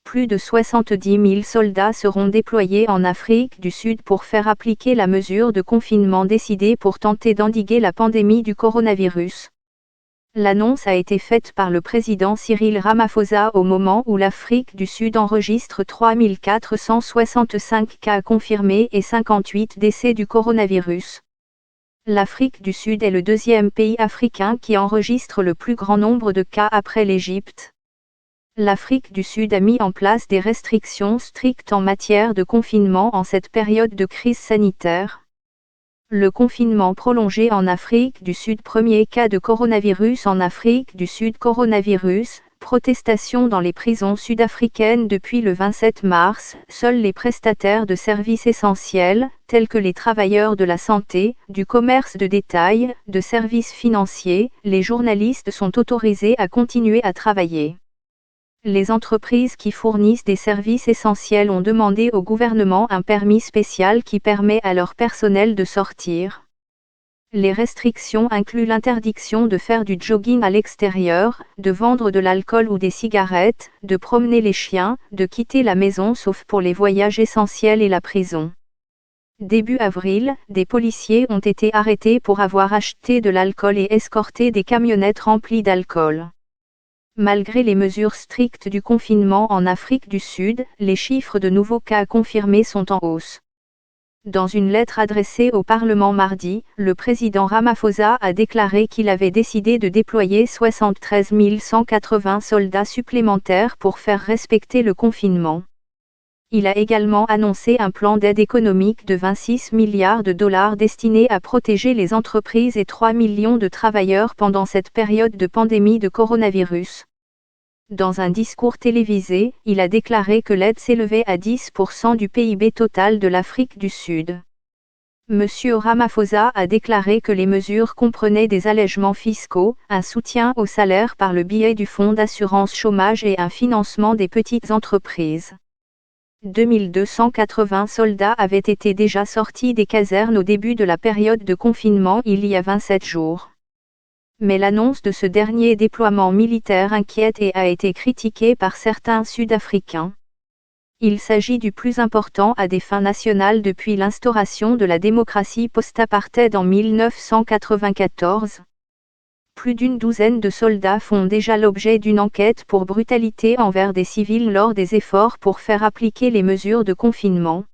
plus de 70 000 soldats seront déployés en Afrique du Sud pour faire appliquer la mesure de confinement décidée pour tenter d'endiguer la pandémie du coronavirus. L'annonce a été faite par le président Cyril Ramaphosa au moment où l'Afrique du Sud enregistre 3 465 cas confirmés et 58 décès du coronavirus. L'Afrique du Sud est le deuxième pays africain qui enregistre le plus grand nombre de cas après l'Égypte. L'Afrique du Sud a mis en place des restrictions strictes en matière de confinement en cette période de crise sanitaire. Le confinement prolongé en Afrique du Sud. Premier cas de coronavirus en Afrique du Sud. Coronavirus, protestation dans les prisons sud-africaines depuis le 27 mars. Seuls les prestataires de services essentiels, tels que les travailleurs de la santé, du commerce de détail, de services financiers, les journalistes sont autorisés à continuer à travailler. Les entreprises qui fournissent des services essentiels ont demandé au gouvernement un permis spécial qui permet à leur personnel de sortir. Les restrictions incluent l'interdiction de faire du jogging à l'extérieur, de vendre de l'alcool ou des cigarettes, de promener les chiens, de quitter la maison sauf pour les voyages essentiels et la prison. Début avril, des policiers ont été arrêtés pour avoir acheté de l'alcool et escorté des camionnettes remplies d'alcool. Malgré les mesures strictes du confinement en Afrique du Sud, les chiffres de nouveaux cas confirmés sont en hausse. Dans une lettre adressée au Parlement mardi, le président Ramaphosa a déclaré qu'il avait décidé de déployer 73 180 soldats supplémentaires pour faire respecter le confinement. Il a également annoncé un plan d'aide économique de 26 milliards de dollars destiné à protéger les entreprises et 3 millions de travailleurs pendant cette période de pandémie de coronavirus. Dans un discours télévisé, il a déclaré que l'aide s'élevait à 10% du PIB total de l'Afrique du Sud. Monsieur Ramaphosa a déclaré que les mesures comprenaient des allègements fiscaux, un soutien aux salaires par le biais du fonds d'assurance chômage et un financement des petites entreprises. 2280 soldats avaient été déjà sortis des casernes au début de la période de confinement il y a 27 jours. Mais l'annonce de ce dernier déploiement militaire inquiète et a été critiquée par certains Sud-Africains. Il s'agit du plus important à des fins nationales depuis l'instauration de la démocratie post-apartheid en 1994. Plus d'une douzaine de soldats font déjà l'objet d'une enquête pour brutalité envers des civils lors des efforts pour faire appliquer les mesures de confinement.